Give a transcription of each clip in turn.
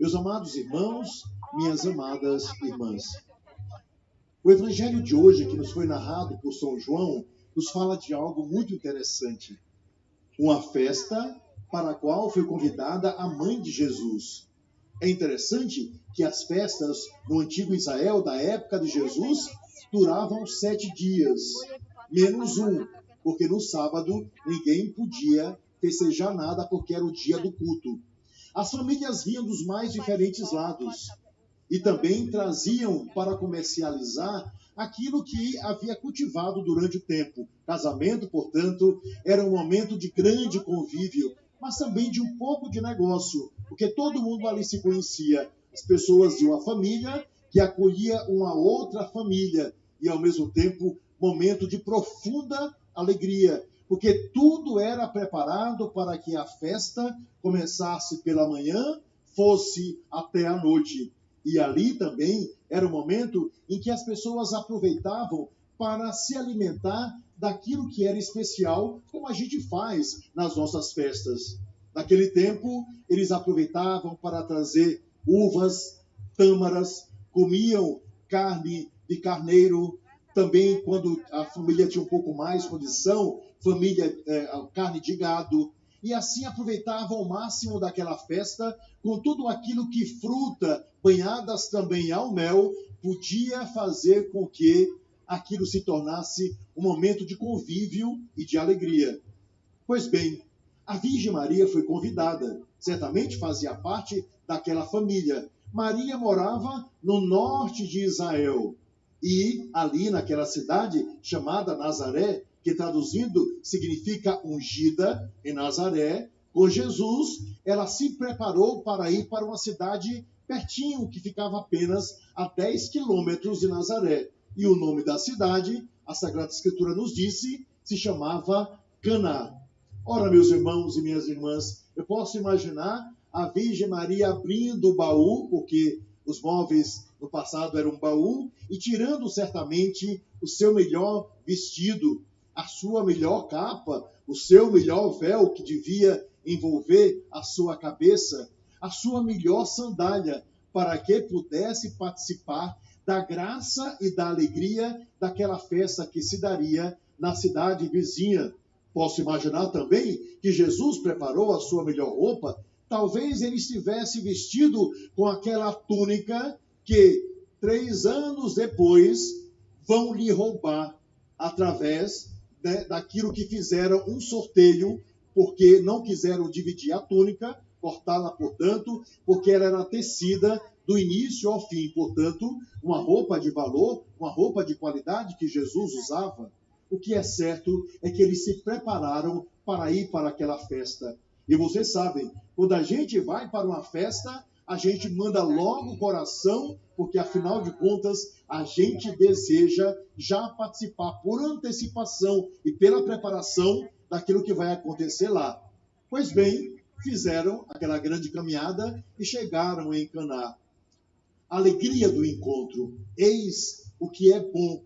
Meus amados irmãos, minhas amadas irmãs, o evangelho de hoje, que nos foi narrado por São João, nos fala de algo muito interessante. Uma festa para a qual foi convidada a mãe de Jesus. É interessante que as festas no antigo Israel, da época de Jesus, duravam 7 dias, menos um, porque no sábado ninguém podia festejar nada, porque era o dia do culto. As famílias vinham dos mais diferentes lados e também traziam para comercializar aquilo que havia cultivado durante o tempo. Casamento, portanto, era um momento de grande convívio, mas também de um pouco de negócio, porque todo mundo ali se conhecia. As pessoas de uma família que acolhia uma outra família e, ao mesmo tempo, momento de profunda alegria, porque tudo era preparado para que a festa começasse pela manhã, fosse até a noite. E ali também era o momento em que as pessoas aproveitavam para se alimentar daquilo que era especial, como a gente faz nas nossas festas. Naquele tempo, eles aproveitavam para trazer uvas, tâmaras, comiam carne de carneiro, também quando a família tinha um pouco mais condição, carne de gado, e assim aproveitavam o máximo daquela festa com tudo aquilo que fruta, banhadas também ao mel, podia fazer com que aquilo se tornasse um momento de convívio e de alegria. Pois bem, a Virgem Maria foi convidada, certamente fazia parte daquela família. Maria morava no norte de Israel e ali naquela cidade chamada Nazaré, que traduzindo significa ungida em Nazaré, com Jesus, ela se preparou para ir para uma cidade pertinho, que ficava apenas a 10 quilômetros de Nazaré. E o nome da cidade, a Sagrada Escritura nos disse, se chamava Caná. Ora, meus irmãos e minhas irmãs, eu posso imaginar a Virgem Maria abrindo o baú, porque os móveis no passado eram um baú, e tirando certamente o seu melhor vestido, a sua melhor capa, o seu melhor véu que devia envolver a sua cabeça, a sua melhor sandália, para que pudesse participar da graça e da alegria daquela festa que se daria na cidade vizinha. Posso imaginar também que Jesus preparou a sua melhor roupa. Talvez ele estivesse vestido com aquela túnica que 3 anos depois vão lhe roubar através daquilo que fizeram um sorteio, porque não quiseram dividir a túnica, cortá-la, portanto, porque ela era tecida do início ao fim. Portanto, uma roupa de valor, uma roupa de qualidade que Jesus usava. O que é certo é que eles se prepararam para ir para aquela festa. E vocês sabem, quando a gente vai para uma festa, a gente manda logo o coração, porque afinal de contas, a gente deseja já participar por antecipação e pela preparação daquilo que vai acontecer lá. Pois bem, fizeram aquela grande caminhada e chegaram em Caná. Alegria do encontro. Eis o que é bom.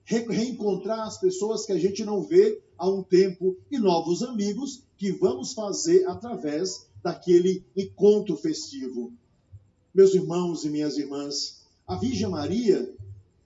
Reencontrar as pessoas que a gente não vê há um tempo e novos amigos que vamos fazer através daquele encontro festivo. Meus irmãos e minhas irmãs, a Virgem Maria,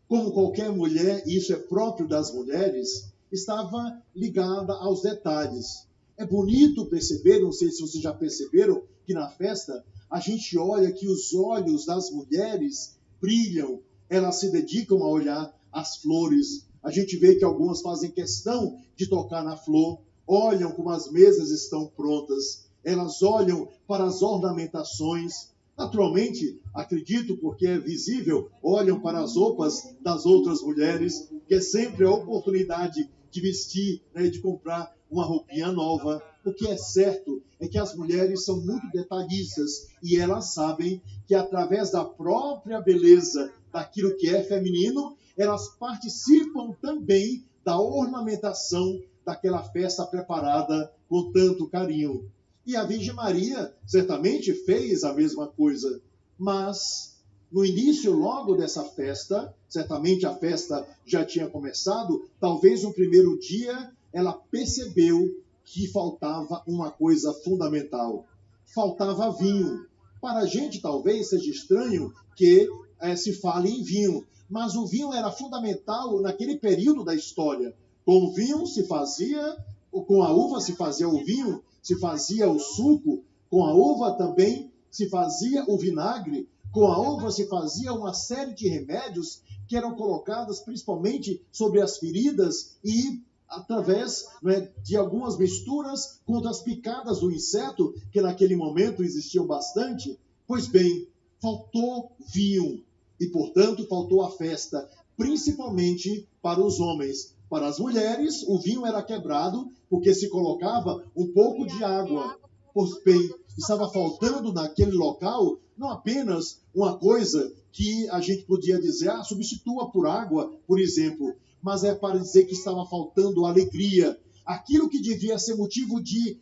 como qualquer mulher, e isso é próprio das mulheres, estava ligada aos detalhes. É bonito perceber, não sei se vocês já perceberam, que na festa a gente olha que os olhos das mulheres brilham, elas se dedicam a olhar as flores. A gente vê que algumas fazem questão de tocar na flor, olham como as mesas estão prontas, elas olham para as ornamentações. Naturalmente, acredito, porque é visível, olham para as roupas das outras mulheres, que é sempre a oportunidade de vestir, de comprar uma roupinha nova. O que é certo é que as mulheres são muito detalhistas e elas sabem que através da própria beleza daquilo que é feminino, elas participam também da ornamentação daquela festa preparada com tanto carinho. E a Virgem Maria certamente fez a mesma coisa, mas no início logo dessa festa, certamente a festa já tinha começado, talvez no primeiro dia ela percebeu que faltava uma coisa fundamental. Faltava vinho. Para a gente, talvez, seja estranho que se fale em vinho, mas o vinho era fundamental naquele período da história. Com o vinho se fazia, com a uva se fazia o vinho, se fazia o suco, com a uva também se fazia o vinagre, com a uva se fazia uma série de remédios que eram colocados principalmente sobre as feridas e através, né, de algumas misturas contra as picadas do inseto, que naquele momento existiam bastante. Pois bem, faltou vinho e, portanto, faltou a festa, principalmente para os homens. Para as mulheres, o vinho era quebrado porque se colocava um pouco de água. Pois bem, estava faltando naquele local não apenas uma coisa que a gente podia dizer, substitua por água, por exemplo, mas é para dizer que estava faltando alegria. Aquilo que devia ser motivo de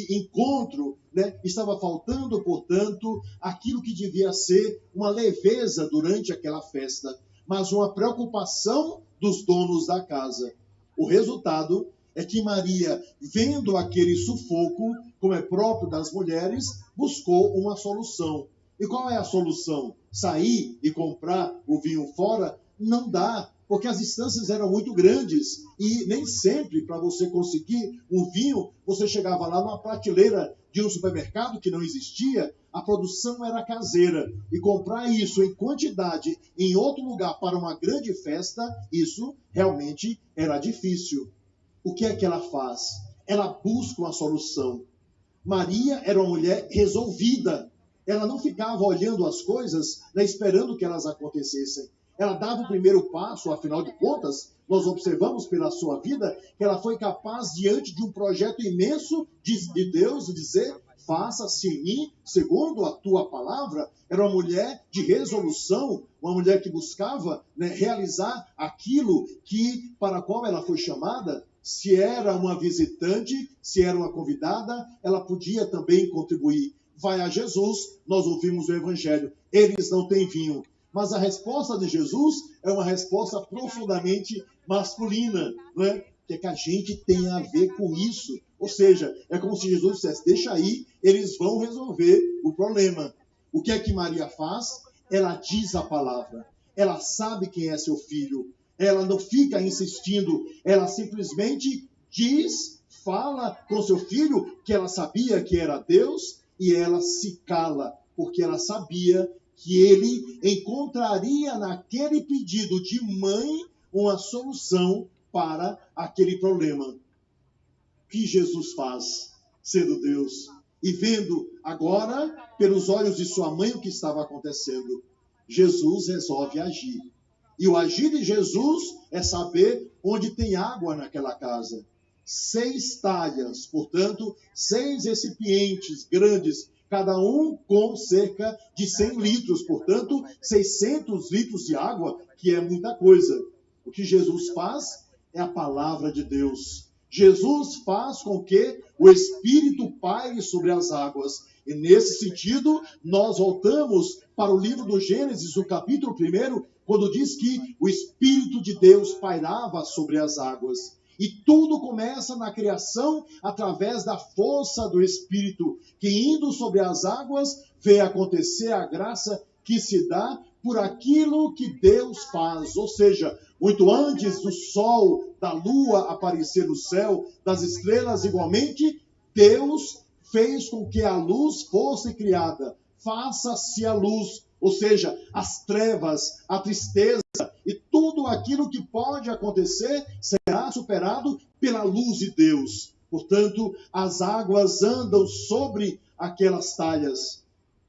encontro, né? Estava faltando, portanto, aquilo que devia ser uma leveza durante aquela festa, mas uma preocupação dos donos da casa. O resultado é que Maria, vendo aquele sufoco, como é próprio das mulheres, buscou uma solução. E qual é a solução? Sair e comprar o vinho fora? Não dá, porque as distâncias eram muito grandes e nem sempre para você conseguir um vinho, você chegava lá numa prateleira de um supermercado que não existia, a produção era caseira. E comprar isso em quantidade em outro lugar para uma grande festa, isso realmente era difícil. O que é que ela faz? Ela busca uma solução. Maria era uma mulher resolvida. Ela não ficava olhando as coisas, né, esperando que elas acontecessem. Ela dava o primeiro passo, afinal de contas, nós observamos pela sua vida que ela foi capaz, diante de um projeto imenso de Deus, de dizer, faça-se em mim, segundo a tua palavra. Era uma mulher de resolução, uma mulher que buscava, né, realizar aquilo para a qual ela foi chamada. Se era uma visitante, se era uma convidada, ela podia também contribuir. Vai a Jesus, nós ouvimos o Evangelho, eles não têm vinho. Mas a resposta de Jesus é uma resposta profundamente masculina, não é? O que a gente tem a ver com isso? Ou seja, é como se Jesus dissesse, deixa aí, eles vão resolver o problema. O que é que Maria faz? Ela diz a palavra, ela sabe quem é seu filho, ela não fica insistindo, ela simplesmente diz, fala com seu filho, que ela sabia que era Deus, e ela se cala, porque ela sabia que ele encontraria naquele pedido de mãe uma solução para aquele problema. O que Jesus faz, sendo Deus, e vendo agora, pelos olhos de sua mãe, o que estava acontecendo, Jesus resolve agir. E o agir de Jesus é saber onde tem água naquela casa. 6 talhas, portanto, 6 recipientes grandes, cada um com cerca de 100 litros, portanto, 600 litros de água, que é muita coisa. O que Jesus faz é a palavra de Deus. Jesus faz com que o Espírito paire sobre as águas. E nesse sentido, nós voltamos para o livro do Gênesis, o capítulo 1, quando diz que o Espírito de Deus pairava sobre as águas. E tudo começa na criação através da força do Espírito, que indo sobre as águas, vê acontecer a graça que se dá por aquilo que Deus faz. Ou seja, muito antes do sol, da lua aparecer no céu, das estrelas igualmente, Deus fez com que a luz fosse criada. Faça-se a luz, ou seja, as trevas, a tristeza e tudo aquilo que pode acontecer será superado pela luz de Deus. Portanto, as águas andam sobre aquelas talhas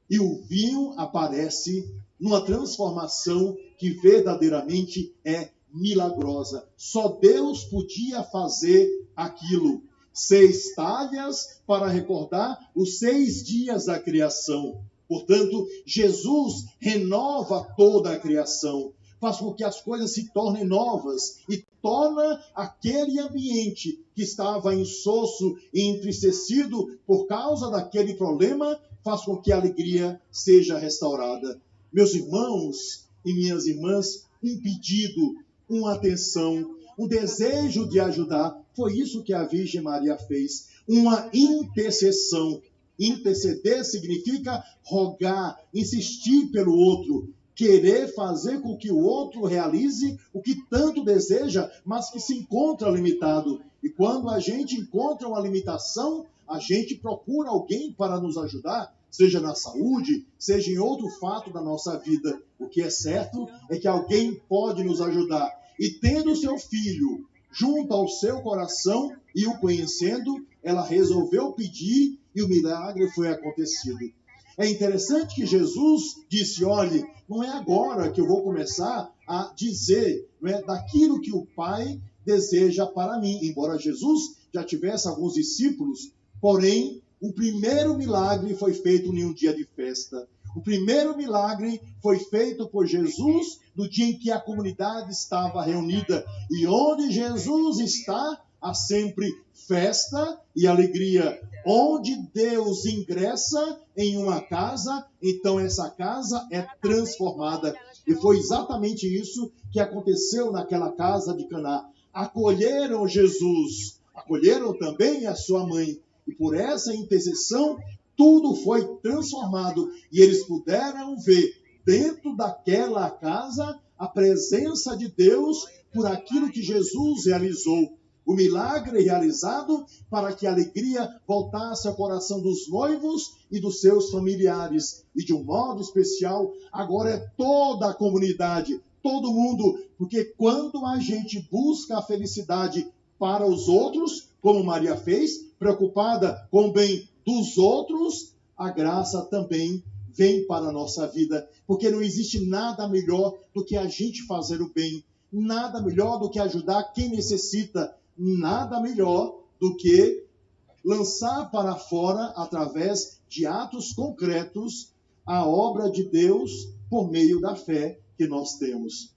e o vinho aparece numa transformação que verdadeiramente é milagrosa. Só Deus podia fazer aquilo. 6 talhas para recordar os 6 dias da criação. Portanto, Jesus renova toda a criação, faz com que as coisas se tornem novas e torna aquele ambiente que estava insosso e entristecido por causa daquele problema, faz com que a alegria seja restaurada. Meus irmãos e minhas irmãs, um pedido, uma atenção, um desejo de ajudar, foi isso que a Virgem Maria fez, uma intercessão. Interceder significa rogar, insistir pelo outro, querer fazer com que o outro realize o que tanto deseja, mas que se encontra limitado. E quando a gente encontra uma limitação, a gente procura alguém para nos ajudar, seja na saúde, seja em outro fato da nossa vida. O que é certo é que alguém pode nos ajudar. E tendo seu filho junto ao seu coração e o conhecendo, ela resolveu pedir e o milagre foi acontecido. É interessante que Jesus disse, olhe, não é agora que eu vou começar a dizer, não é, daquilo que o Pai deseja para mim. Embora Jesus já tivesse alguns discípulos, porém, o primeiro milagre foi feito em um dia de festa. O primeiro milagre foi feito por Jesus no dia em que a comunidade estava reunida. E onde Jesus está, há sempre festa e alegria. Onde Deus ingressa em uma casa, então essa casa é transformada. E foi exatamente isso que aconteceu naquela casa de Caná. Acolheram Jesus, acolheram também a sua mãe. E por essa intercessão, tudo foi transformado. E eles puderam ver dentro daquela casa a presença de Deus por aquilo que Jesus realizou. O milagre realizado para que a alegria voltasse ao coração dos noivos e dos seus familiares. E de um modo especial, agora é toda a comunidade, todo mundo, porque quando a gente busca a felicidade para os outros, como Maria fez, preocupada com o bem dos outros, a graça também vem para a nossa vida, porque não existe nada melhor do que a gente fazer o bem, nada melhor do que ajudar quem necessita, nada melhor do que lançar para fora, através de atos concretos, a obra de Deus por meio da fé que nós temos.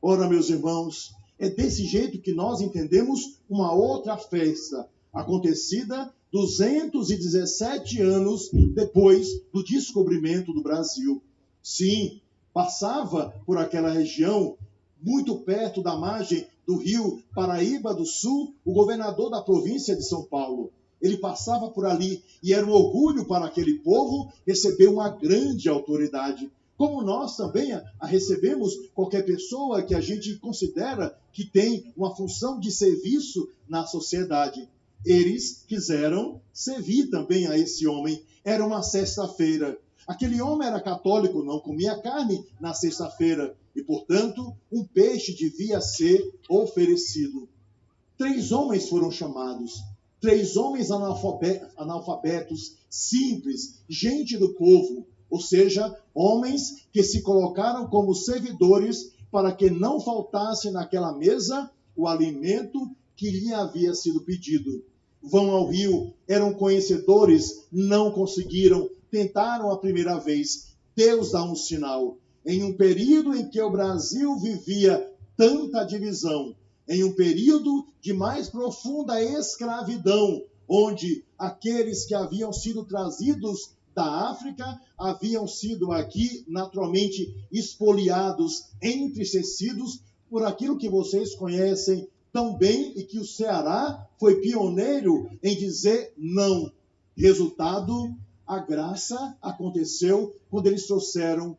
Ora, meus irmãos, é desse jeito que nós entendemos uma outra festa, acontecida 217 anos depois do descobrimento do Brasil. Sim, passava por aquela região, muito perto da margem do rio Paraíba do Sul, o governador da província de São Paulo. Ele passava por ali e era um orgulho para aquele povo receber uma grande autoridade. Como nós também a recebemos qualquer pessoa que a gente considera que tem uma função de serviço na sociedade. Eles quiseram servir também a esse homem. Era uma sexta-feira. Aquele homem era católico, não comia carne na sexta-feira. E, portanto, um peixe devia ser oferecido. 3 homens foram chamados. 3 homens analfabetos, simples, gente do povo. Ou seja, homens que se colocaram como servidores para que não faltasse naquela mesa o alimento que lhe havia sido pedido. Vão ao rio, eram conhecedores, não conseguiram, tentaram a primeira vez. Deus dá um sinal. Em um período em que o Brasil vivia tanta divisão, em um período de mais profunda escravidão, onde aqueles que haviam sido trazidos da África haviam sido aqui naturalmente espoliados, entristecidos por aquilo que vocês conhecem tão bem e que o Ceará foi pioneiro em dizer não. Resultado, a graça aconteceu quando eles trouxeram,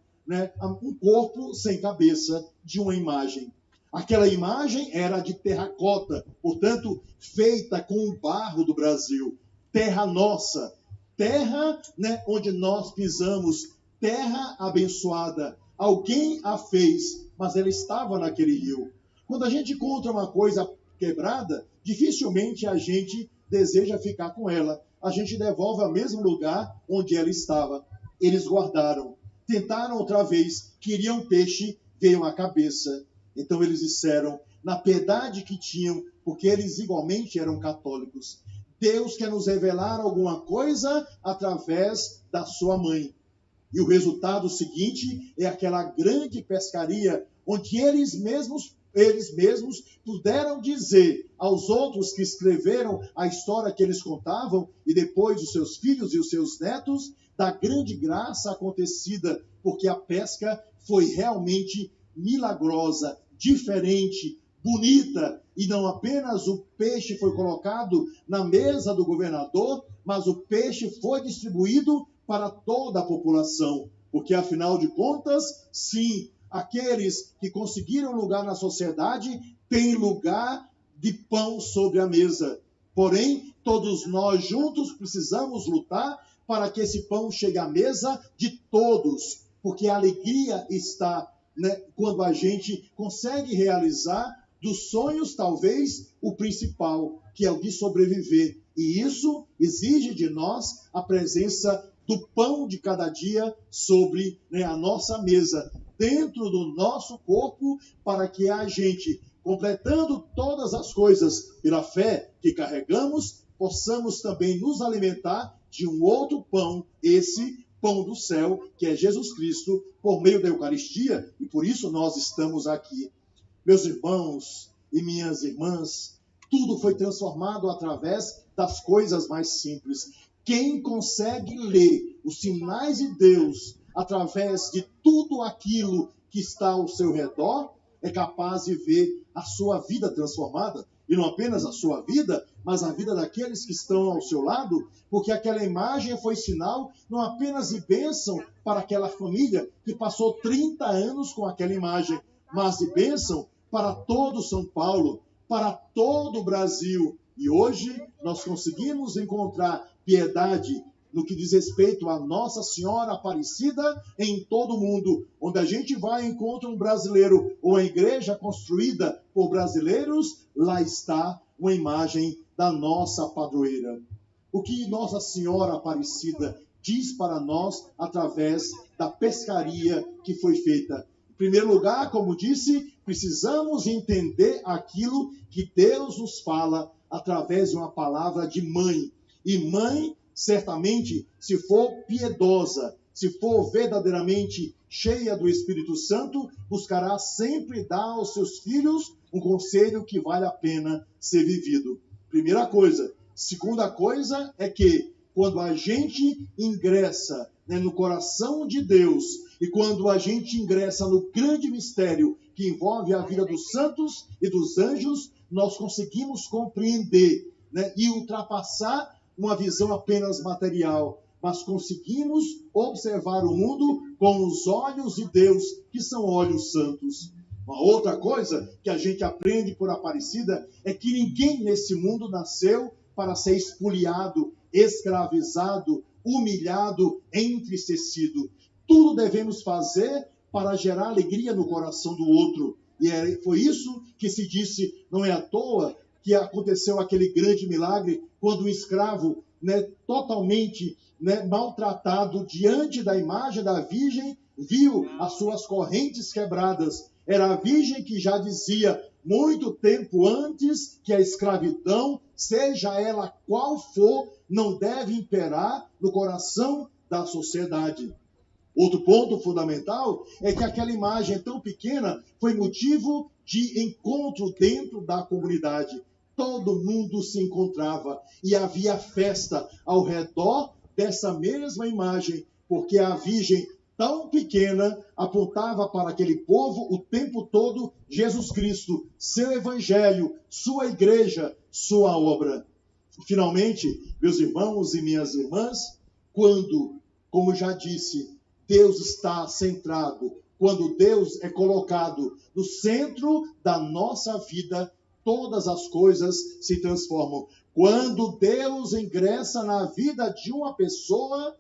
um corpo sem cabeça de uma imagem. Aquela imagem era de terracota, portanto, feita com o barro do Brasil. Terra nossa, terra onde nós pisamos, terra abençoada. Alguém a fez, mas ela estava naquele rio. Quando a gente encontra uma coisa quebrada, dificilmente a gente deseja ficar com ela. A gente devolve ao mesmo lugar onde ela estava. Eles guardaram. Tentaram outra vez, queriam peixe, veio a cabeça. Então eles disseram, na piedade que tinham, porque eles igualmente eram católicos, Deus quer nos revelar alguma coisa através da sua mãe. E o resultado seguinte é aquela grande pescaria, onde eles mesmos puderam dizer aos outros que escreveram a história que eles contavam, e depois os seus filhos e os seus netos, da grande graça acontecida, porque a pesca foi realmente milagrosa, diferente, bonita, E não apenas o peixe foi colocado na mesa do governador, mas o peixe foi distribuído para toda a população. Porque, afinal de contas, sim, aqueles que conseguiram lugar na sociedade têm lugar de pão sobre a mesa. Porém, todos nós juntos precisamos lutar para que esse pão chegue à mesa de todos. Porque a alegria está, quando a gente consegue realizar dos sonhos, talvez, o principal, que é o de sobreviver. E isso exige de nós a presença do pão de cada dia sobre a nossa mesa, dentro do nosso corpo, para que a gente, completando todas as coisas pela fé que carregamos, possamos também nos alimentar de um outro pão, esse pão do céu, que é Jesus Cristo, por meio da Eucaristia, e por isso nós estamos aqui. Meus irmãos e minhas irmãs, tudo foi transformado através das coisas mais simples. Quem consegue ler os sinais de Deus através de tudo aquilo que está ao seu redor, é capaz de ver a sua vida transformada. E não apenas a sua vida, mas a vida daqueles que estão ao seu lado, porque aquela imagem foi sinal não apenas de bênção para aquela família que passou 30 anos com aquela imagem, mas de bênção para todo São Paulo, para todo o Brasil. E hoje nós conseguimos encontrar piedade no que diz respeito a Nossa Senhora Aparecida em todo o mundo. Onde a gente vai e encontra um brasileiro ou a igreja construída por brasileiros, lá está uma imagem da nossa padroeira. O que Nossa Senhora Aparecida diz para nós através da pescaria que foi feita? Em primeiro lugar, como disse, precisamos entender aquilo que Deus nos fala através de uma palavra de mãe. E mãe, certamente, se for piedosa, se for verdadeiramente cheia do Espírito Santo, buscará sempre dar aos seus filhos um conselho que vale a pena ser vivido. Primeira coisa. Segunda coisa é que quando a gente ingressa no coração de Deus e quando a gente ingressa no grande mistério que envolve a vida dos santos e dos anjos, nós conseguimos compreender e ultrapassar uma visão apenas material, mas conseguimos observar o mundo com os olhos de Deus, que são olhos santos. Uma outra coisa que a gente aprende por Aparecida é que ninguém nesse mundo nasceu para ser espoliado, escravizado, humilhado, entristecido. Tudo devemos fazer para gerar alegria no coração do outro. E foi isso que se disse, não é à toa que aconteceu aquele grande milagre quando um escravo totalmente maltratado diante da imagem da Virgem viu as suas correntes quebradas. Era a Virgem que já dizia muito tempo antes que a escravidão, seja ela qual for, não deve imperar no coração da sociedade. Outro ponto fundamental é que aquela imagem tão pequena foi motivo de encontro dentro da comunidade. Todo mundo se encontrava e havia festa ao redor dessa mesma imagem, porque a Virgem tão pequena apontava para aquele povo o tempo todo Jesus Cristo, seu evangelho, sua igreja, sua obra. Finalmente, meus irmãos e minhas irmãs, quando, como já disse, Deus está centrado, quando Deus é colocado no centro da nossa vida, todas as coisas se transformam. Quando Deus ingressa na vida de uma pessoa,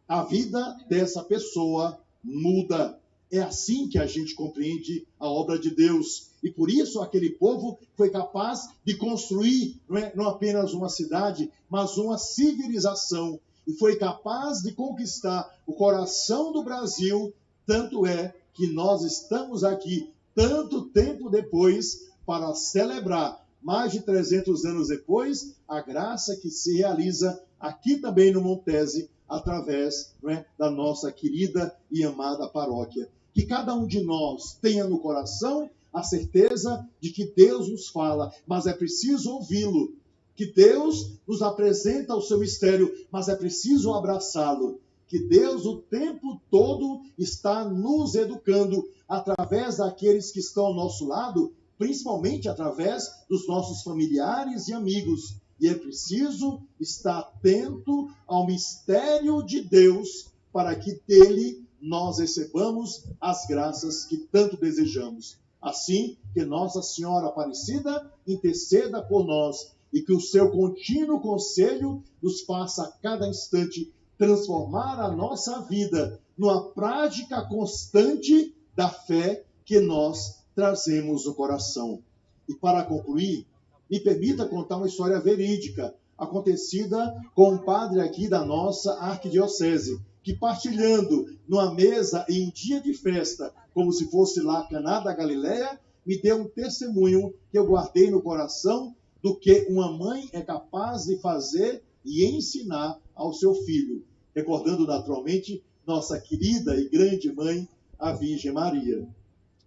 a vida dessa pessoa muda. É assim que a gente compreende a obra de Deus. E por isso aquele povo foi capaz de construir não apenas uma cidade, mas uma civilização. E foi capaz de conquistar o coração do Brasil. Tanto é que nós estamos aqui, tanto tempo depois, para celebrar, mais de 300 anos depois, a graça que se realiza aqui também no Montese, através da nossa querida e amada paróquia. Que cada um de nós tenha no coração a certeza de que Deus nos fala, mas é preciso ouvi-lo. Que Deus nos apresenta o seu mistério, mas é preciso abraçá-lo. Que Deus o tempo todo está nos educando através daqueles que estão ao nosso lado, principalmente através dos nossos familiares e amigos. E é preciso estar atento ao mistério de Deus para que dele nós recebamos as graças que tanto desejamos. Assim, que Nossa Senhora Aparecida interceda por nós e que o seu contínuo conselho nos faça a cada instante transformar a nossa vida numa prática constante da fé que nós trazemos no coração. E para concluir, me permita contar uma história verídica, acontecida com um padre aqui da nossa arquidiocese, que partilhando numa mesa em dia de festa, como se fosse lá Caná da Galileia, me deu um testemunho que eu guardei no coração do que uma mãe é capaz de fazer e ensinar ao seu filho, recordando naturalmente nossa querida e grande mãe, a Virgem Maria.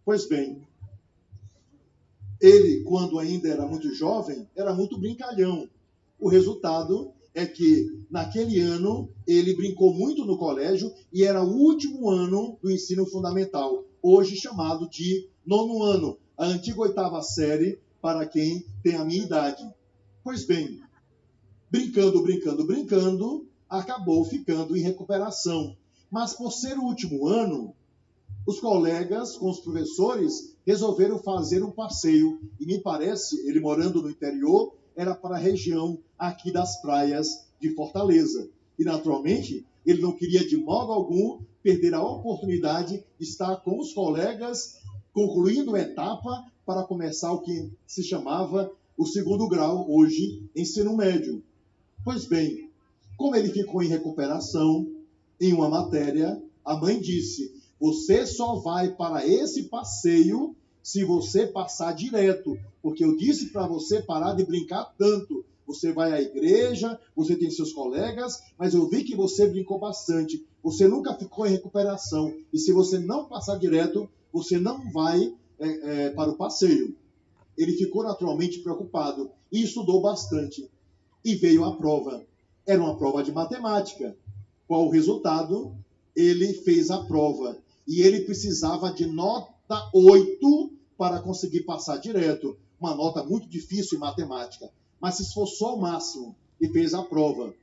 Pois bem, ele, quando ainda era muito jovem, era muito brincalhão. O resultado é que, naquele ano, ele brincou muito no colégio e era o último ano do ensino fundamental, hoje chamado de 9º ano, a antiga 8ª série para quem tem a minha idade. Pois bem, brincando, acabou ficando em recuperação. Mas por ser o último ano, os colegas com os professores resolveram fazer um passeio. E me parece, ele morando no interior, era para a região aqui das praias de Fortaleza. E naturalmente, ele não queria de modo algum perder a oportunidade de estar com os colegas, concluindo a etapa para começar o que se chamava o 2º grau, hoje ensino médio. Pois bem, como ele ficou em recuperação em uma matéria, a mãe disse: você só vai para esse passeio se você passar direto, porque eu disse para você parar de brincar tanto. Você vai à igreja, você tem seus colegas, mas eu vi que você brincou bastante. Você nunca ficou em recuperação. E se você não passar direto, você não vai para o passeio. Ele ficou naturalmente preocupado e estudou bastante. E veio a prova. Era uma prova de matemática. Qual o resultado? Ele fez a prova. E ele precisava de nota 8 para conseguir passar direto. Uma nota muito difícil em matemática. Mas se esforçou ao máximo e fez a prova.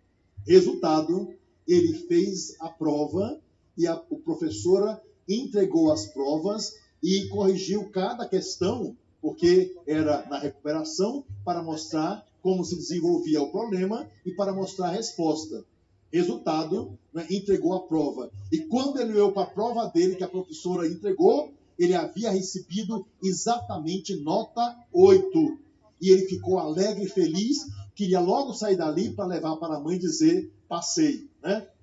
Resultado, ele fez a prova e a professora entregou as provas e corrigiu cada questão, porque era na recuperação, para mostrar como se desenvolvia o problema e para mostrar a resposta. Resultado, entregou a prova. E quando ele veio para a prova dele, que a professora entregou, ele havia recebido exatamente nota 8. E ele ficou alegre e feliz, queria logo sair dali para levar para a mãe dizer: passei,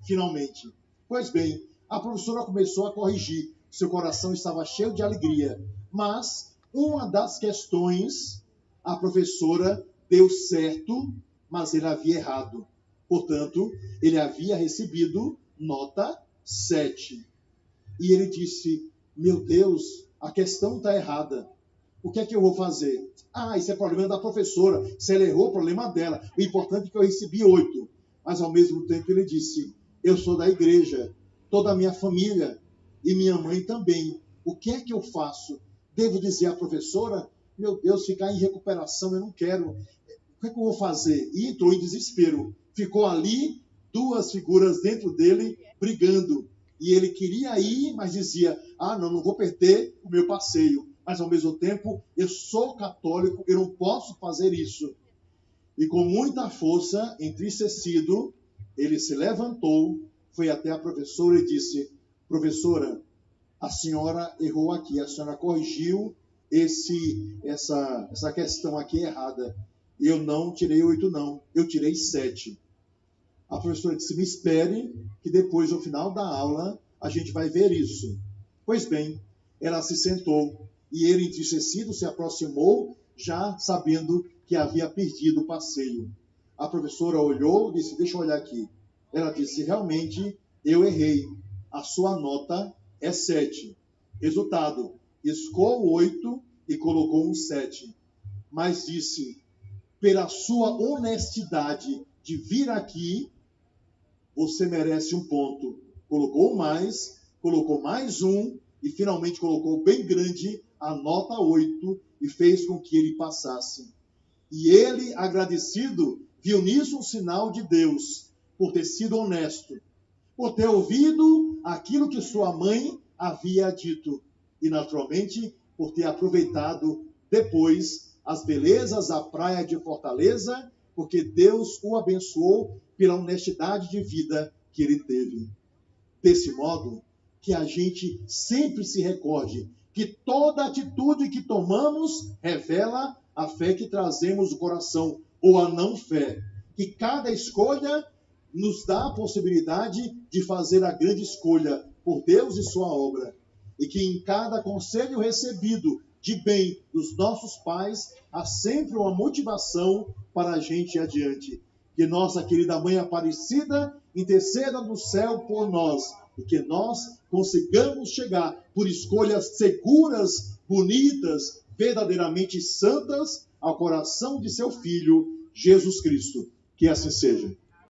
finalmente. Pois bem, a professora começou a corrigir. Seu coração estava cheio de alegria. Mas uma das questões, a professora deu certo, mas ele havia errado. Portanto, ele havia recebido nota 7. E ele disse: meu Deus, a questão está errada. O que é que eu vou fazer? Isso é problema da professora. Se ela errou, problema dela. O importante é que eu recebi 8. Mas, ao mesmo tempo, ele disse: eu sou da igreja, toda a minha família e minha mãe também. O que é que eu faço? Devo dizer à professora: meu Deus, ficar em recuperação, eu não quero. O que é que eu vou fazer? E entrou em desespero. Ficou ali, 2 figuras dentro dele, brigando. E ele queria ir, mas dizia: não vou perder o meu passeio. Mas, ao mesmo tempo, eu sou católico, eu não posso fazer isso. E com muita força, entristecido, ele se levantou, foi até a professora e disse: professora, a senhora errou aqui, a senhora corrigiu essa questão aqui errada. Eu não tirei 8, não, eu tirei 7. A professora disse: me espere, que depois, no final da aula, a gente vai ver isso. Pois bem, ela se sentou e ele, entristecido, se aproximou, já sabendo que havia perdido o passeio. A professora olhou e disse: deixa eu olhar aqui. Ela disse: realmente, eu errei. A sua nota é 7. Resultado, riscou o 8 e colocou um 7. Mas disse: pela sua honestidade de vir aqui, você merece um ponto. Colocou mais um e finalmente colocou bem grande a nota 8 e fez com que ele passasse. E ele, agradecido, viu nisso um sinal de Deus, por ter sido honesto, por ter ouvido aquilo que sua mãe havia dito e, naturalmente, por ter aproveitado depois as belezas da praia de Fortaleza, porque Deus o abençoou pela honestidade de vida que ele teve. Desse modo, que a gente sempre se recorde que toda atitude que tomamos revela a fé que trazemos no coração ou a não fé. Que cada escolha nos dá a possibilidade de fazer a grande escolha por Deus e sua obra. E que em cada conselho recebido de bem dos nossos pais, há sempre uma motivação para a gente ir adiante. Que nossa querida Mãe Aparecida interceda no céu por nós e que nós consigamos chegar por escolhas seguras, bonitas, verdadeiramente santas ao coração de seu Filho, Jesus Cristo. Que assim seja.